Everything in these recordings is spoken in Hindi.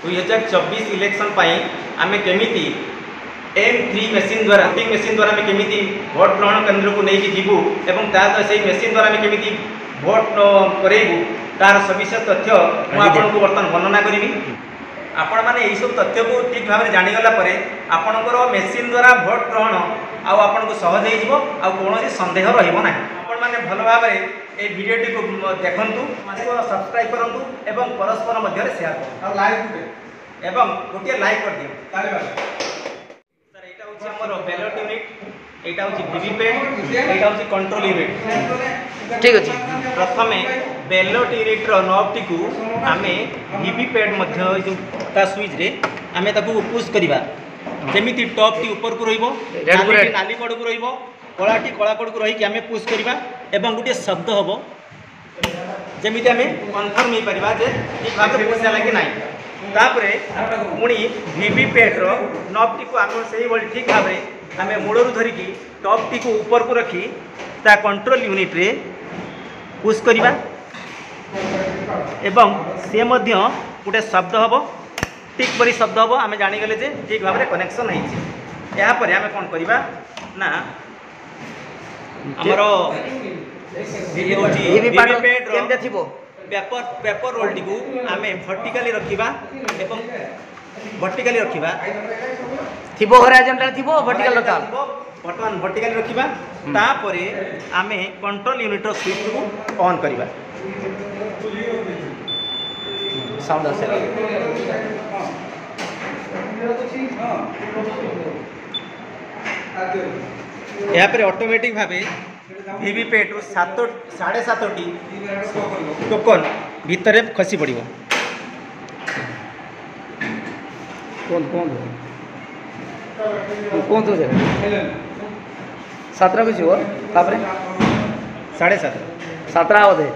2024 इलेक्शन आम केमी M3 मेसीन द्वारा वोटिंग मेसीन द्वारा आम केमी भोट ग्रहण केन्द्र को लेकिन जीवु एवं से मेसीन द्वारा आम केमी भोट करेबू तार सविशेष तथ्य मुझे बर्तमान वर्णना करी। आपण मैंने यही सब तथ्य को ठीक भाव में जानीगला आपणकर मेसीन द्वारा भोट ग्रहण आपन को सहज हो कौन सन्देह रहा आपण मैंने भल भाव ये भिडियोटी को देखु सब्सक्राइब करूँ एवं परस्पर मध्य शेयर करूँ लाइक एवं गोटे लाइक कर दियो। सर यहाँ हूँ बैलेट यूनिट यहाँ हूँ वीवीपैट यहाँ हूँ कंट्रोल यूनिट ठीक अच्छे। प्रथम बैलेट यूनिट नॉब टी आम वीवीपैट जो स्विच रे आम पुश करवा जमी टॉप टी ऊपर को नाली कड़ को रही कलाटी कला कड़ को रही आम पुश करवा एवं गोटे शब्द हम जमी आम कनफर्म हो पार ठीक भाव पुश है कि ना तापरे पुणी वीवीपैट नॉब टी आम से ठीक भाव में आम मूलू धरिकी टॉप टी को ऊपर को रखी ता कंट्रोल यूनिट रे पुश करवा एवं से गोटे शब्द हम टिक परी शब्द हम आम जानीगले जे ठीक भाव में कनेक्शन होपर आम कौन करवा ना आमर पेपर रोल टी आम वर्टिकाली रखा एवं वर्टिकाली रखा थिबो हॉरिजॉन्टल थिबो वर्टिकल रखा बर्तमान वर्टिकाली रखा तापरे आम कंट्रोल यूनिट स्विच को ऑन करवा साउंड आसे यहाँ ऑटोमेटिक भाव वीवीपैट 7.5 टोकन भितर खसी पड़ कहतु सातटा कुछ हो 7.5 सातटा बोधे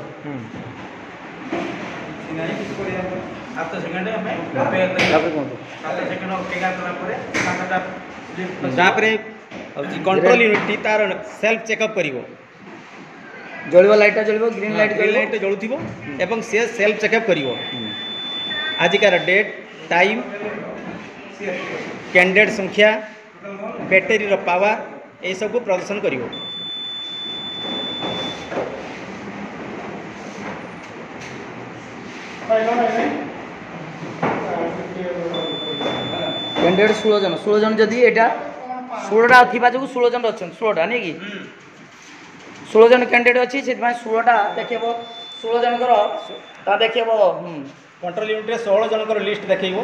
कंट्रोल यूनिट तार सेल्फ चेकअप कर जलिबो लाइट जलिबो ग्रीन लाइट जलुथिबो एवं से सेल्फ चेकअप कर आजिकार डेट टाइम कैंडिडेट संख्या बैटेरी रो पावर ये सब को प्रदर्शन करिवो। कैंडिडेट 16 जन जदि एटा 16टा थिबा जो 16 जन अछन 16टा नै कि 16 जन कैंडिडेट अछि से 16टा देखिबो 16 जनकर ता देखिबो कंट्रोल यूनिट रे 16 जनकर लिस्ट देखिबो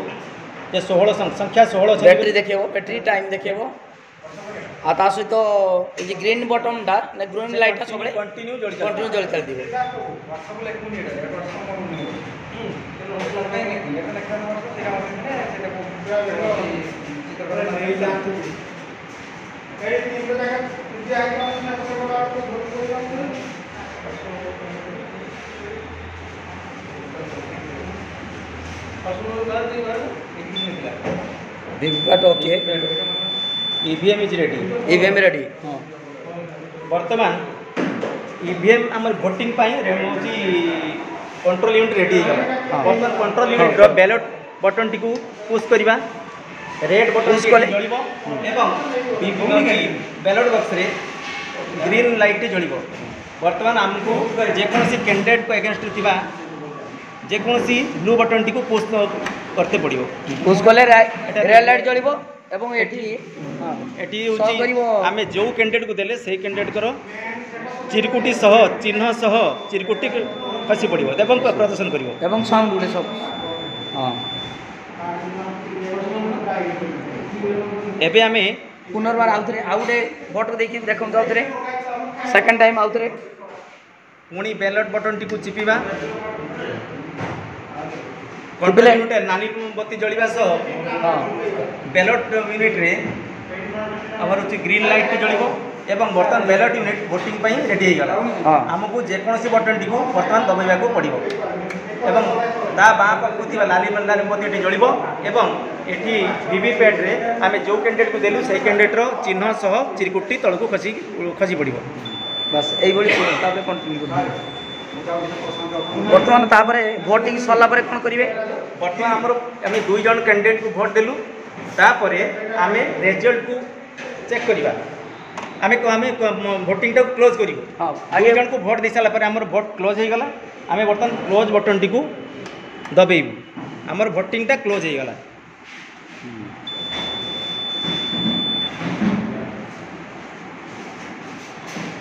जे 16 संख्या 16 बैटरी देखिबो बैटरी टाइम देखिबो आ ता सहित ए ग्रीन बटन टा ने ग्रीन लाइट टा सबले कंटिन्यू जळी चल दिबो VVPAT okay EVM is ready EVM ready वर्तमान ईवीएम आमर वोटिंग कंट्रोल यूनिट रेडी बर्तमान control unit ballot button T push करवा रेड बटन जलिबो एवं बैलेट बॉक्स रे ग्रीन लाइट जलिबो। वर्तमान आमको जेकोसी कैंडिडेट को एगेंस्ट थिबा जेकोसी ब्लू बटन टी को पुश करते पड़िबो पुश कले रेड लाइट जलिबो एवं एटी आम जो कैंडिडेट को देले से कैंडिडेट करो चिरकुटी सह चिन्ह सह चिरकुटी खसी पड़ो एवं प्रदर्शन कर साउंड गुटे सब एबे आमे पुनर्बार आउ गोटे भोटर देखिए देखो आउे सेकेंड टाइम आउे पुणी बैलेट बटन टी चिपिबा कंट्रोल यूनिट नाली बत्ती जलिबा सह बैलेट यूनिट रे हमर ग्रीन लाइट जलिबो एवं बर्तमान बैलेट यूनिट वोटिंग रेडी हो गला आमको जेकोसी बटन टी को बर्तमान दबाइबा को पड़ो एवं ता बाँ पाखु थी लाली लाली बत्ती जलिबो एवं एठी वीवीपैट रे आम जो कैंडिडेट को देलु से कैंडिडेट चिन्ह सह चिरकुटी तलू खसी पड़ो बस यही कंटिन्यू बर्तमान भोटिंग सरला कौन करेंगे बर्तमान आमर आम 2 जन कैंडिडेट को भोट देलु तापर आम रिजल्ट को चेक करवा आम भोटिंग टाक क्लोज कर 2 जन को भोट दे सारा आमर भोट क्लोज हो गला आम बर्तमान क्लोज बटन टी को दबेबू आमर भोटिंग टा क्लोज हो गला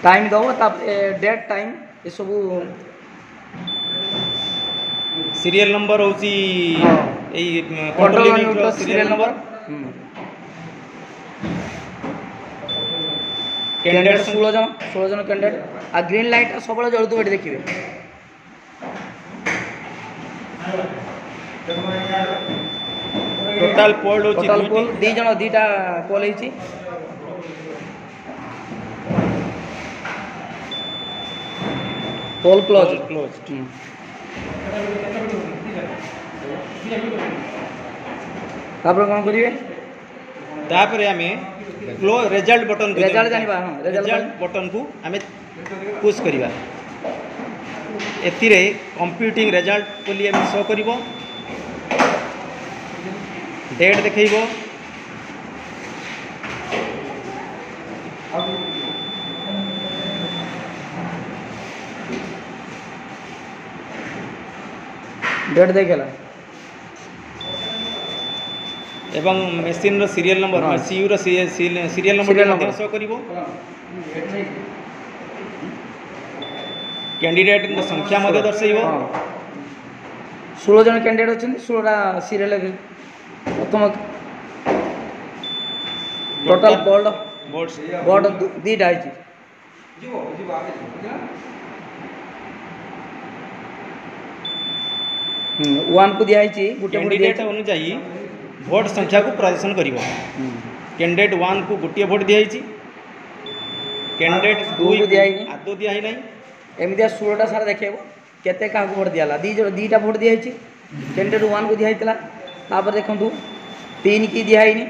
टाइम दब डेट टाइम ये सब सीरियल नंबर होची control unit serial number candidate 16 जन कैंडिडेट आ ग्रीन लाइट सब जलुत ये देखिए टोटल पोल होची टोटल पोल 2 जन 2टा पोल होची पोल क्लोज तापर कौन करिवे तापर आमे क्लोज रिजल्ट बटन को रिजल्ट जानिबा हां रिजल्ट बटन को आमे पुश करिवा एतिरे कंप्यूटिंग रिजल्ट बोली आमे शो करिवो डेट देखैबो डेट देखेला एवं मेसिन रो सीरियल नंबर सीयू रो सीरियल नंबर शो करिवो कैंडिडेट संख्या मध्य दर्शाइबो 16 जन कैंडिडेट अछन 16टा सीरियल प्रथम टोटल बोर्ड 2टा आइछि वन को दिया कैंडिडेट अनुजाई भोट संख्या को प्रदर्शन करिवो कैंडिडेट 1 को गोटे भोट दिया कैंडिडेट 2 को दिया आदो दिया ही नहीं एमितिया 16टा सारा देखेबो केते का भोट दियाला 2टा भोट दिया कैंडिडेट 1 को दिया हितला तापर देखंतु 3 की दिया हिनी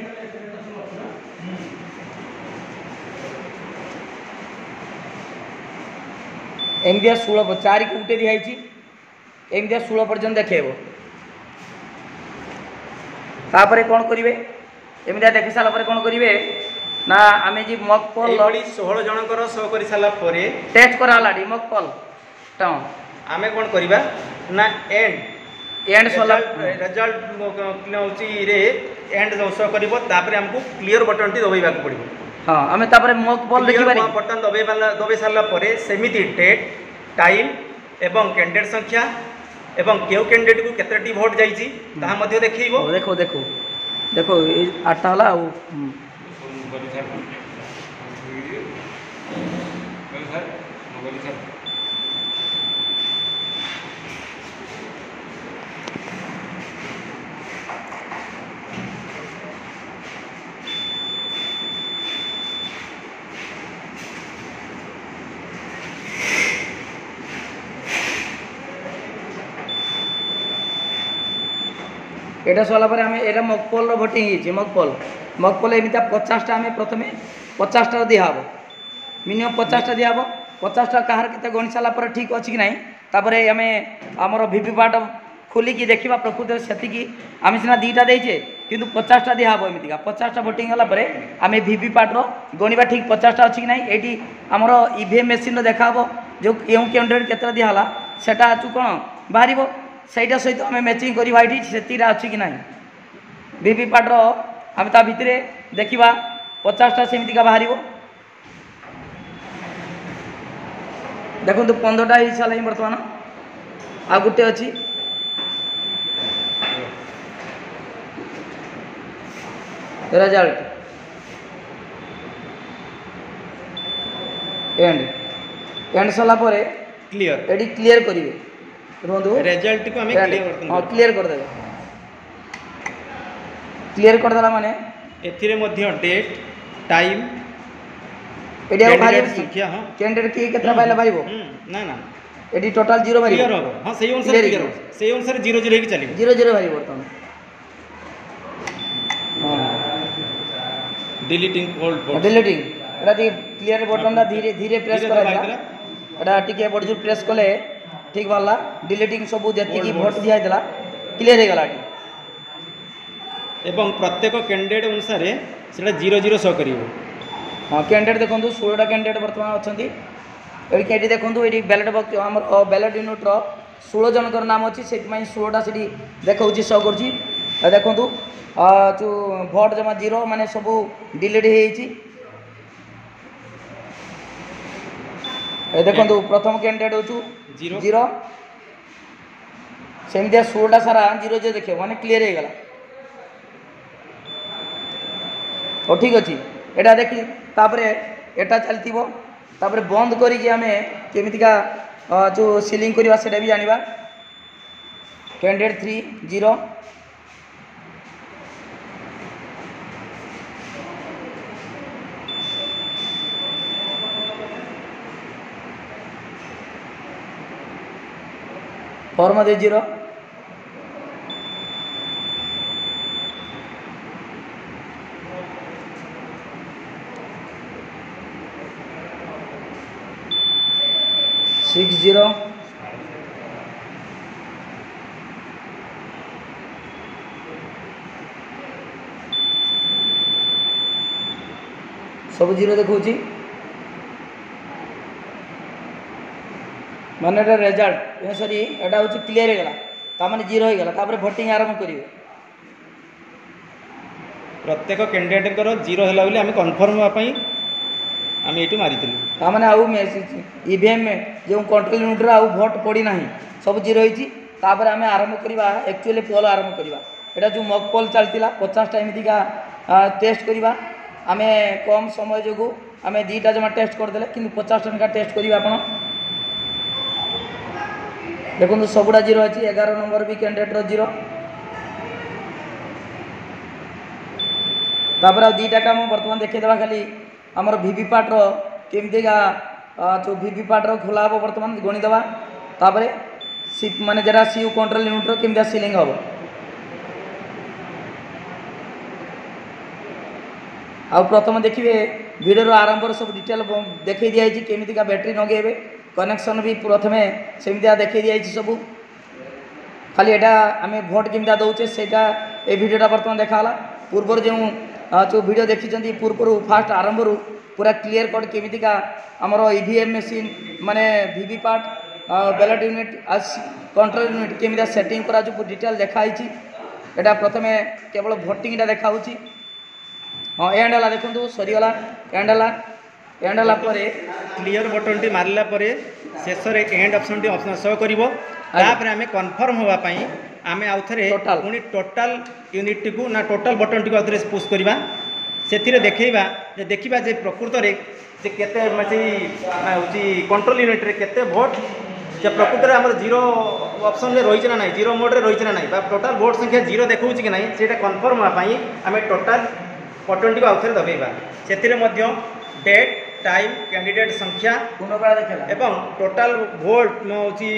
एमितिया 16 4 को गोटे दिया एमितिया 16 पर्यंत देखेबो तापर कौन करिवे एमितिया देखि साला पर कौन करिवे ना आमे जी मॉक पोल 16 जनकर शो करि साला परे टेस्ट करालाडी मॉक पोल टा आमे कौन करिबा ना एंड सोला रिजल्ट होची रे एंड शो करिवो तापर हमको क्लियर बटन टी दबेबा को पड़िबो हां आमे तापर मॉक पोल देखिबानी बटन दबे साला परे सेमिति डेट टाइम एवं कैंडिडेट संख्या एवं केउ कैंडिडेट को केतटी भोट जाईची ता मध्ये देखैबो देखो देखो देखो 8टा हला आ एटा सोला पर हमें एटा मॉकपोल रो भोटिंग हिची मॉकपोल एमिता 50टा हमें प्रथमे 50टा दिया हबो मिनिमम 50टा दिया हबो 50टा कहार केते गणि साला पर ठीक अछि कि नै तापरे हमें हमर वीवीपैट खोली की देखिबा प्रकृत सेति की आमे सिना 2टा देइछे किंतु 50टा दिया हबो एमितिका 50टा भोटिंग हला परे हमें वीवीपैट रो गणिबा ठीक 50टा अछि कि नै एटी हमर ईवीएम मशीन रो देखा हबो जो केउ कैंडिडेट केतरा दिया हला सेटा अचु कोन बाहरिबो सहीटा सहित आम मैचिंग करवा ये से अच्छी कि ना वीवीपैट आम ता भितर देखा 50टा सेमतिका बाहर देखो 15टा ही सारा बर्तमान आ गोटे अच्छी रिजल्ट एंड सरला क्लियर एडी क्लियर करेंगे रुहतु रिजल्ट को हमें क्लियर कर देबे क्लियर कर देला माने एथिरे मध्य डेट टाइम एडिया भारी संख्या हां कैंडिडेट की केतना पाइला भाईबो ना ना एडी टोटल 0 भारी क्लियर हो हां सही अनुसार क्लियर हो सही अनुसार 0 0 की चली 0 0 भारी बर्तन हां डिलीटिंग ओल्ड डिलीटिंग एटा दी क्लियर बटन दा धीरे धीरे प्रेस करा एटा टिके बड जोर प्रेस कले ठीक वाला डिलीटिंग सब जति की वोट दिया दिला क्लियर हो गला एवं प्रत्येक कैंडिडेट अनुसार से 0 शो कर। हाँ कैंडिडेट देखो 16टा कैंडिडेट बर्तमान अच्छा ये देखो ये बैलेट बक्स आम बैलेट यूनिट्र 16 जनकर नाम अच्छी से 16टा से देखा शो कर देखूँ जो भोट जमा 0 माने सब डिलीट हो देखो प्रथम कैंडिडेट हो 0 सेमती 16टा सारा 0 जो देखे माने क्लीयर हो गला। ओ ठीक अच्छे एटा देखी तापरे एटा चलती तापरे बंद करिकी आमे केमितिका जो सीलिंग करवा सेटा भी जानिबा। कैंडिडेट 3 0 फॉर्म दे 0 6 0 सब 0 देखा माने रिजल्ट सॉरी एटा हूँ क्लीयर हो गला माने 0 हो गला भोटिंग आरंभ करेंगे। प्रत्येक कैंडिडेट 0 है बोली आम कन्फर्म होगापी आम ये मारी ताने आउ ईवीएम में जो कंट्रोल यूनिट आउ भोट पड़ना सब 0 होती आम आरंभ करवा एक्चुअली पोल आरंभ करवा। यहाँ जो मक पोल चलता 50टा एमतीका टेस्ट करवा आम कम समय जो आम 2टा जमा टेस्ट करदे कि 50टा लेखा टेस्ट करेंगे आप देखो सबुटा 0 अच्छी 11 नंबर भी कैंडिडेट 0 तापर आ 2टा काम बर्तमान देखा खाली आमर वीवीपैट केमतीका जो वीवीपैट खोला हम बर्तमान गणिदेवा तापर माने जरा सीयू कंट्रोल यूनिट केमती सीलिंग हम आ प्रथम देखिए वीडियो आरंभ सब डिटेल देखई दिखाई केमतीका बैटेरी नगेबे कनेक्शन भी प्रथमे सेमती देखई दिखाई सब खाली एटा आम भोट केमती दौचे से भिडियोटा बर्तमान देखाला पूर्व जो वीडियो देखी पूर्व फास्ट आरंभ पूरा क्लीयर कट केमितिका आमर ईवीएम मशीन माने VVPAT ballot unit control unit केमितिका सेटिंग करा जो डिटेल देखाई एटा प्रथमे केवल भोटिंगटा देखा हाँ एंड है देखो सरीगला एंड है क्लियर बटन टी मारला परे शेष रे एंड ऑप्शन टी ऑप्शन शो करिवो तापर हमें कन्फर्म होगा पाई आमे आउ थरे पुनी टोटल यूनिट को ना टोटल बटन टी आउथरे पुश करबा सेथिरे देखैबा जे देखिबा जे प्रकृत रे जे केते मसी होची कंट्रोल यूनिट रे केते वोट जे प्रकृत रे हमर 0 ऑप्शन रे रहिछ ना नाही 0 मोड रे रहिछ ना नाही बा टोटल वोट संख्या 0 देखौछि कि नाही सेटा कन्फर्म होगा पाई आमे टोटल बटन टी आउथरे दबेबा सेथिरे मध्य डेट टाइम कैंडिडेट संख्या एवं टोटल वोट होची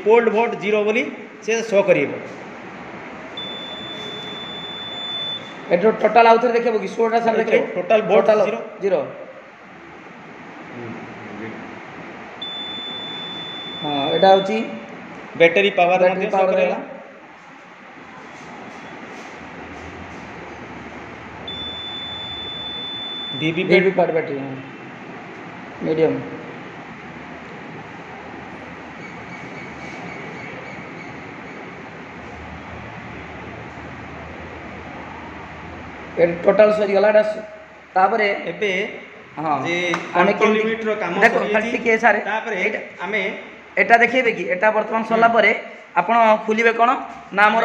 पोल्ड वोट 0 बोली से शो करिवो एटो टोटल आउथरे देखबो कि 16टा साल देखबो टोटल वोट 0 हां एटा होची बैटरी पावर मध्ये शो करेला वीवीपैट बैटरी मीडियम टोटल सरीगला तापरे एबे हां जे कंट्रोल यूनिट रो काम देखो खाली के सारे तापरे हमें एटा देखिबे कि एटा वर्तमान सरला परे आपण खुलिबे कोन ना हमर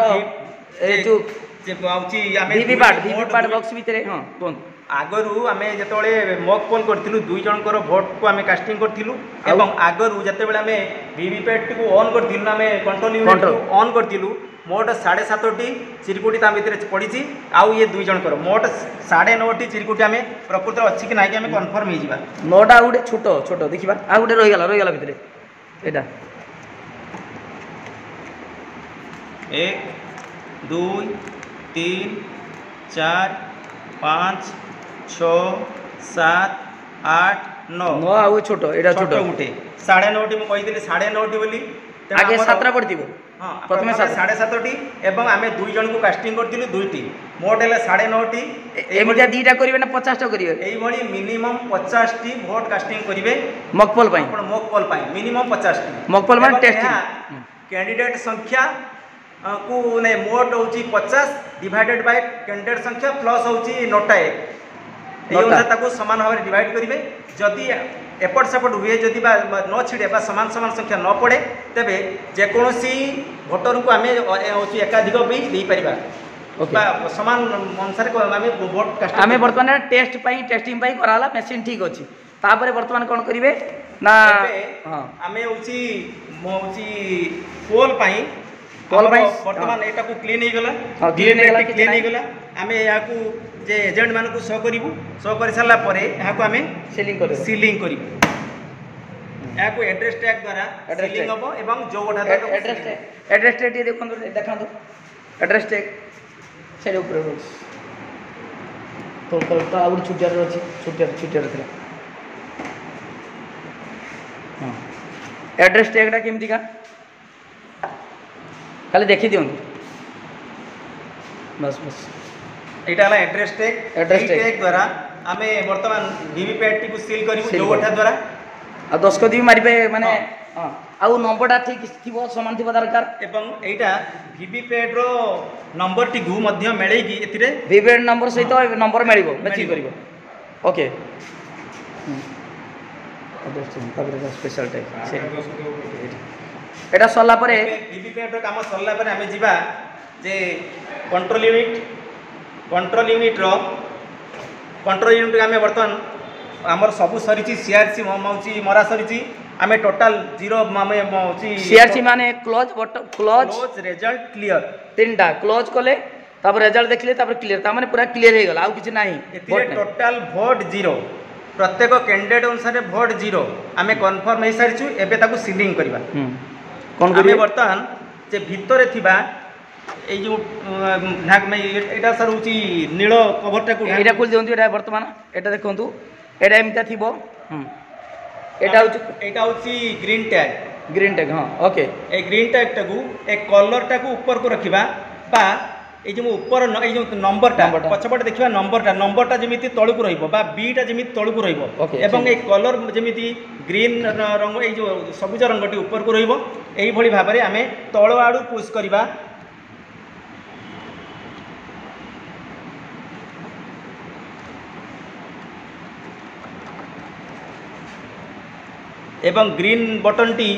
ए जो जे आउची हमें वीवीपैट बॉक्स भीतर हां कोन आगरू आमे जतबेले मॉक पोल करथिलु दुई जनकर भोट को आमे कास्टिंग करथिलु एवं आगरू जतबेले आमे वीवीपैट को ऑन करथिलु आमे कंट्रोल यूनिट को ऑन करथिलु मोट 7.5टी चिरकुटी ता भीतर पड़ी आउ ये दुई जनकर मोट 9.5टी चिरकुटी आमे प्रकृत अच्छी कि नाई कि आमे कन्फर्म हो जिबा 9टा गुटे छोट छोट देखिबा आ गुटे रही गला भीतर एटा 1 2 3 4 5 6 7 8 9 9 आउ छोट एटा छोट गुटे 9.5टी म कहिदिली 9.5टी बोली आगे 7टा पड़तिबो हाँ प्रथमे प्रथमे 7.5टी एवं आमे 2 जन को कास्टिंग करथिलु 2टी मोट हेले 9.5टी एमितिया दीटा करिवे ना 50टा करिवे एई भली मिनिमम 50टी वोट कास्टिंग करिवे मकपल पई आपण मॉक पोल पाई मिनिमम 50टी मकपल माने टेस्टिंग कैंडिडेट संख्या को ने मोट होची 50 डिवाइडेड बाय कैंडिडेट संख्या प्लस होची नोटा 1 एई अनुसार ताको समान भाव डिवाइड करिवे जदी एपट सेपट हुए जदि न छिड़े समान समान संख्या न पड़े तेबे जेकोसी भोटर को आम एकाधिक भी दे पार समान अनुसार वोट आम बर्तमान टेस्ट टेस्टिंग कराला मेसीन ठीक अच्छी तापर बर्तमान कौन करेंगे ना आम पोल बर्तमान यहाँ क्लीन हो गला आम यहाँ जे एजेंट मान को शो करूँ शो कर सारा यहाँ आम सीलिंग करूँ यहाँ को एड्रेस टैग द्वारा सीलिंग हम एवं जो एड्रेस टैग देखो देखा एड्रेस टैग से ऊपर तो आउट छुटियार अच्छी छुटियार थी एड्रेस टैगटा केमती का खाली देखी दिखाँ बस बस यहाँ है एड्रेस टैग द्वारा आम बर्तमान वीवीपैट को सील करूँ जो गोठा द्वारा आ दस्खत भी मारे माने आउ नंबरटा ठीक थी सामान थी दरकार एवं यहाँ वीवीपैट रो नंबर टी मिलेगी ए वीवीपैट नंबर सहित नंबर मिल मैचिंग कर ओके स्पेशल टाइप एटा सरला परे वीवीपैट रो काम सरला परे आमे जिबा जे कंट्रोल यूनिट रो आमे वर्तमान आमर सबु सरीची सीआरसी मौची मरा सरीची आमे टोटल 0 आमे मौची सीआरसी माने क्लोज क्लोज रिजल्ट क्लियर तीनटा क्लोज कले तापर रिजल्ट देखले तापर क्लियर ता माने पूरा क्लियर हे गेल आउ किछ नाही एतिरे टोटल वोट 0 प्रत्येक कैंडिडेट अनुसार वोट 0 आमे कन्फर्म हे सारिछु एबे ताकू सीलिंग करबा कोन करी वर्तमान जे भितरे थिबा ए जो एटा सर होची नील कवरटा को एटा खोल दियंतु एटा वर्तमान एटा देखंतु एटा एमिता थिबो एटा होची ग्रीन टैग हां ओके ए ग्रीन टैग टाकू ए कलर टाकू ऊपर को रखिबा बा ए जो ऊपर ए जो नंबरटा पछपट देखिबा नंबरटा जेमिति तळुक रहइबो बा बीटा जेमिति तळुक रहइबो एवं ए कलर जेमिति ग्रीन रंग ए जो सबुज रंगटी ऊपर को रहइबो एही भली भाबरे आमे तळ आडू पुश करबा एवं ग्रीन बटन टी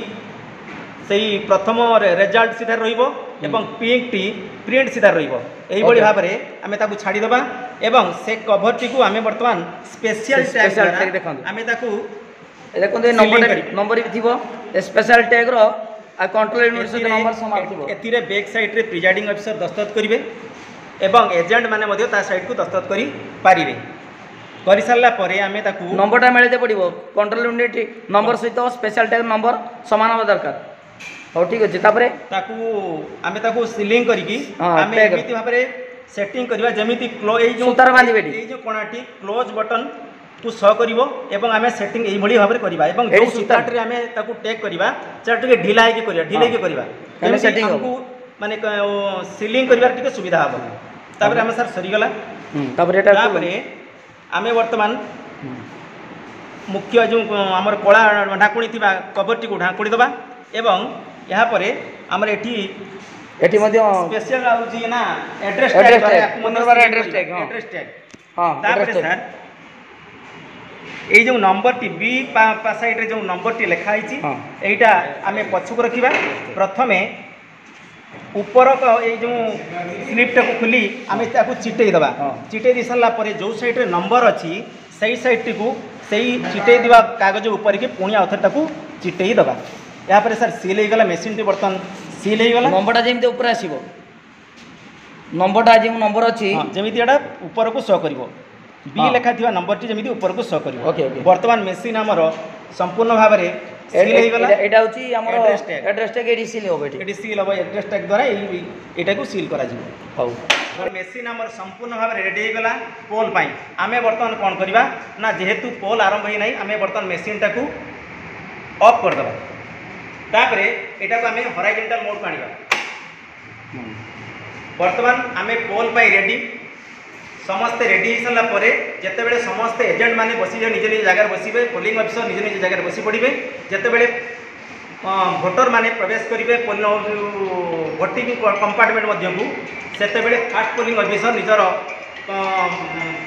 सही प्रथम रिजल्ट सीधा रहिबो एवं पिंक टी प्रिंट सीधा रहिबो एही भली भाबरे आमे ताकू छाडी दबा एवं से कवर टी को आमे वर्तमान स्पेशल टैग देखंतु आमे ताकू देखंतु नंबर भी थिबो स्पेशल टैग रो आ कंट्रोल यूनिट से नंबर समान थिबो एतिरे बैक साइड रे प्रिजाइडिंग ऑफिसर दस्तखत करिवे एवं एजेंट माने मध्ये ता साइड को दस्तखत करी पारिवे करि सारला परे आमे ताकू नंबरटा मिले पड़ो कंट्रोल यूनिट नंबर सहित स्पेशल टैग नंबर समान होगा दरकार हो ठीक अच्छे ताकू आमे ताकू सीलिंग करिकी आमे एमिति भाबरे सेटिंग करबा जेमिति सुतार बांधिबे ए जो कोणाटी क्लोज बटन को स करिवो एवं आमे सेटिंग एई भली भाबरे करबा एवं जो सुताट रे आमे ताकू टेक करबा चार टिके ढिला है कि करबा आमे सेटिंग हमकू माने सीलिंग करबा टिके सुविधा हबो तापर आमे सर सरी गला तापर आमे वर्तमान मुख्य जो आमर कला ढाकुणी थी कवर टी को ढाकुणी दबा एवं यहाँ पर आमर एटी स्पेशल आउची ना एड्रेस टैग सर ये जो नंबर टी बी साइड रे जो नंबर टी लिखा है आमे पछुक रखिबा प्रथमे ऊपर ये जो स्लिपटा को खुली आमे ताकू चिटेई दबा चिटेई दी सारा पर जो साइड रे नंबर अच्छी सही साइड टी को सही चिटेई दिबा कागज ऊपर के पुणी आउथर ताकू चिटेई दबा यहाँ पर सर सील हो गला मशीन टी बर्तन सील हो गला नंबरटा जेमिति ऊपर आसीबो नंबरटा जे नंबर अछि जेमिति एटा ऊपर को शो करिवो बी लेखा थिबा नंबर टी जेमिति ऊपर को शो करिवो वर्तमान मशीन हमर संपूर्ण भाव में सील हो गला एटा होची हमर एड्रेस टैग एडी सील होबे एडी सील होबो एड्रेस टैग द्वारा एटा को सील करा जिवो हौ और मशीन हमर संपूर्ण भाव में रेडी हो गला पोल पाई आमे वर्तमान कोन करबा ना जेहेतु पोल आरंभ होई नाही आमे वर्तमान मशीन टाकू ऑफ कर दबा तापरे एटा को आमे हॉरिजॉन्टल मोड को आनिबा बर्तमान आमे पोल पाई रेडी समस्ते रेडी हो सारा पर जितेबले समस्ते एजेंट माने बसिबे निज निज जगह बसिबे पोलिंग ऑफिसर निज निज जगह बसी पड़े जितेबले भोटर माने प्रवेश करेंगे भोटिंग कंपार्टमेंट मध्य को सेतेबेले फास्ट पोलिंग ऑफिसर निजर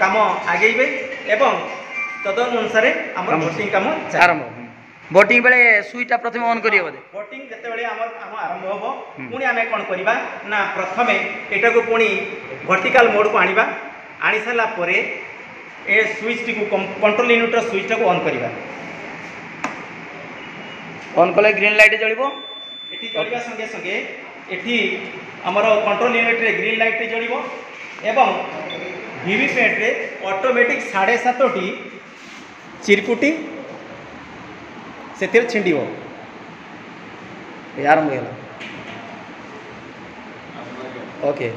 काम आगेबे एवं तदनुसार आम भोटिंग काम आरंभ भोटिंग बेले सुईटा प्रथम ऑन करियो बोले भोटिंग जेतेबेले आम आरंभ होबो पुणी आमे कोन करिबा ना प्रथमे एटा को पुणी वर्टिकल मोड को आनिबा आनी सारा पर ए स्विच टी को कंट्रोल यूनिट स्विच को ऑन करिबा ऑन कले ग्रीन लाइट जळिबो एठी जळिबा संगे संगे एठी हमर कंट्रोल यूनिट रे ग्रीन लाइट जळिबो एवं वीवीपैट रे ऑटोमेटिक 7.5 चिरकुटी सेतिर छिंडिबो यार मगेला ओके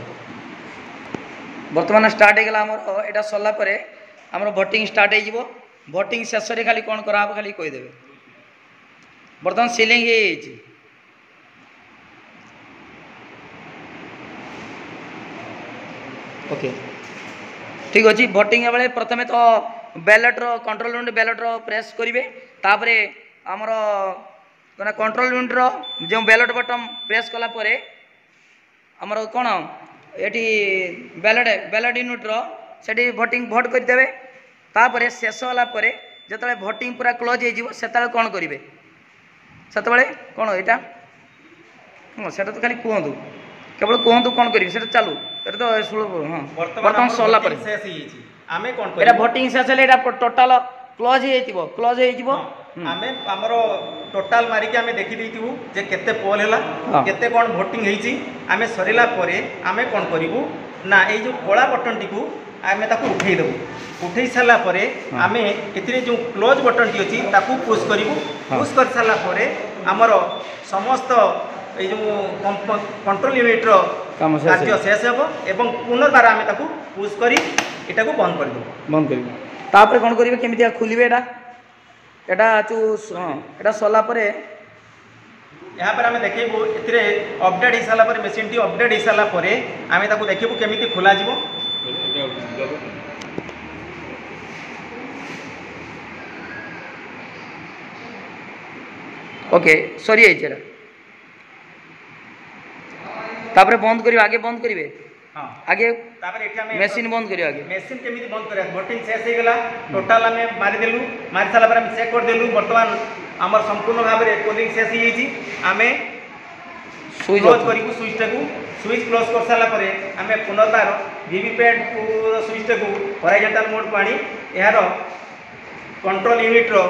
वर्तमान स्टार्ट हो गला हमर एटा सरला परे हमर वोटिंग स्टार्ट हो जिवो वोटिंग शेष रे खाली कोन करा खाली कहि देबे बर्तमान सीलिंग हे ओके ठीक अच्छी भोटिंग बेले प्रथमे तो बैलेट रो कंट्रोल यूनिट बैलेट रो प्रेस करेंगे तापरे आमर कंट्रोल यूनिट रो जो बैलेट बटन प्रेस कला परे आमर कौन ये बैलेट बैलेट यूनिट रो सेठी भोटिंग भोट करदेवे तापरे शेष होला परे जतले भोटिंग पूरा क्लोज हो सेतले कौन करेंगे सेतबे कौन यहाँ हाँ से तो खाली कहतु केवल कहतु कौन करेंगे चालू ये तो हाँ बर्तमान सरला भोटिंग शेष है टोटाल क्लोज हो आमे हमर टोटाल मारिक आमे देखि देइतिबु जे केते पोल हैला केते कोन भोटिंग हेची आमे सरिला परे आमे कोन करिवु ना ए जो कोला बटन टिकु आमे ताकू उठेई देबु उठेई साला परे आमे एथिरे जो क्लोज बटन टी अछि ताकू पुश करिवु पुश कर साला परे हमर समस्त ए जो कंट्रोल यूनिट रो कार्य शेष हेबो एवं पुनर्बार आमे ताकू पुश करी एटा को बंद कर देबु बंद करिवु तापर कोन करिवे केमितिया खुलिबे एटा एटा चू हाँ एटा सरला परे यहाँ पर आम देखू ए अपडेट हो सारा मेसीन टी अपडेट हो सारा आम ताकू देखू केमी खोल ओके सरी जाइए तापर बंद करिवे आगे बंद करिवे हाँ आगे मेसीन बंद करियो आगे मेसीन केमी बंद करिया भोटिंग शेष हो गला टोटाल आम मारिदेलु मारी सारा पर चेक करदेलु बर्तमान आमर संपूर्ण भाव में पोलिंग शेष हो आम क्लोज करूँ स्विच को स्विच क्लोज कर सारा पर आम पुनर्बार वीवीपैट स्विच को हॉरिजॉन्टल मोड को आनी यार कंट्रोल यूनिट रो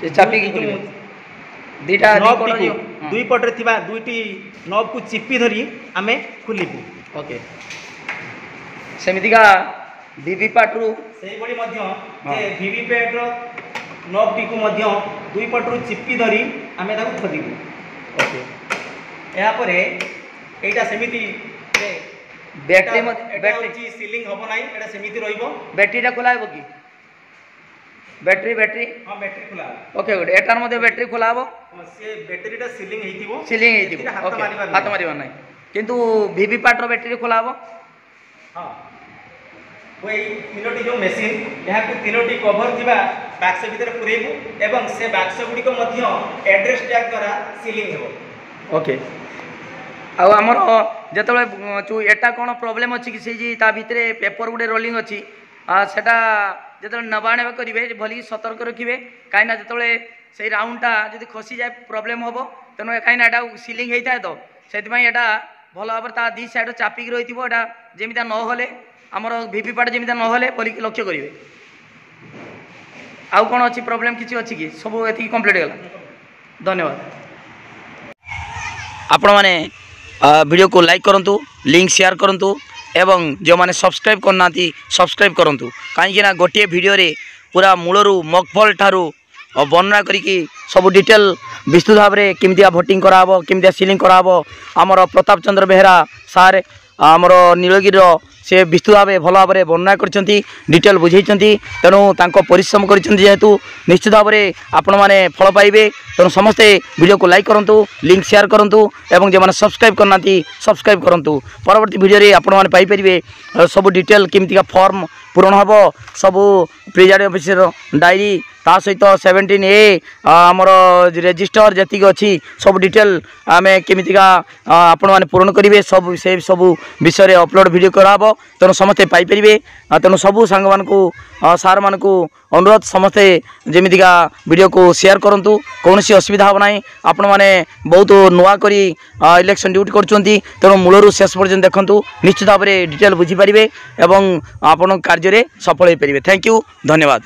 चापी दीटा दुई पटे थिबा दुईटी नब को चिपी धरी आमे खुलिबु ओके सेमितिका वीवीपैट रु सेही बडी मध्य जे वीवीपैट रो नब टी को मध्य दुई पटरु चिपी धरी आमे ताको खोदिबु ओके या परे एटा सेमिति बैटरी सीलिंग हबो नाही एटा सेमिति रहिबो बैटरीटा खोलाइबो की बैटरी हां बैटरी खोला ओके गुड एटार मध्ये बैटरी खोलाबो से बैटरीटा सीलिंग हेतिबो ओके हाथ मारिबा नाही किंतु वीवीपैट रो बैटरी खोलाबो हां वही तीनोटी जो मेसीन यहाँ को तीनोटी कभर थिबा बाक्स भीतर पुरेबु एवं से बाक्स गुडी को मध्य एड्रेस टैग द्वारा सीलिंग हेबो ओके आ हमर जतबे चू एटा कोन प्रॉब्लम अछि कि से जी ता भीतर पेपर गुडे रोलिंग अछि सेटा जतबे नबाणे करिवे भली सतर्क रखिवे काइना जतबे से राउंडटा जदि खसी जाय प्रॉब्लम होबो तनो काइना एटा सीलिंग हेइता तो सेति पई एटा भलो भाबे ता दी साइड चापी रहिथिबो एटा जेमिता न होले आमर वीवीपैट जेमिता न होले बोली लक्ष्य करिवे आउ कोन अछि प्रॉब्लम किछि अछि कि सब एति कंप्लीट गेला धन्यवाद आपण माने वीडियो को लाइक करंतु लिंक शेयर करंतु एवं जो माने सब्सक्राइब करना सब्सक्राइब करंतु कहीं गोटे वीडियो रे पूरा मूलरू मकफल ठारू वर्णना करिकी सब डिटेल विस्तृत भाव में केमितिया भोटिंग कराबो केमितिया सीलिंग कराबो आमर प्रताप चंद्र बेहेरा सार आमर नीलगिरी से विस्तृत भाव भल भाव वर्णना कर डिटेल बुझे तेणु परिश्रम कर जेहेतु निश्चित भाव में आपण मैंने फल पाइबे। तेणु समस्ते वीडियो को लाइक करूँ, लिंक शेयर करूँ और जो मैंने सब्सक्राइब करना सब्सक्राइब करूँ। परवर्ती वीडियो आपण मैंने पाइपर सब डिटेल केमती फॉर्म पूरण हम सब प्रिजाइडिंग ऑफिसर डायरी ता सहित 17A आमर रजिस्टर जी अच्छी सब डिटेल आम केमितिका आपण मैंने पूरण करेंगे सब से सब विषय अपलोड वीडियो कराब। तेणु समस्ते पाइपर। तेणु सबू सांग मान सार मान अनुरोध समस्ते जमीका वीडियो को शेयर करूँ। कौन असुविधा हम ना आपण मैंने बहुत नुआ करी इलेक्शन ड्यूटी कर तेणु मूलर शेष पर्यटन देखूँ निश्चित भाव में डिटेल बुझीपारे और आपण कार्य सफल हो पारे। थैंक यू, धन्यवाद।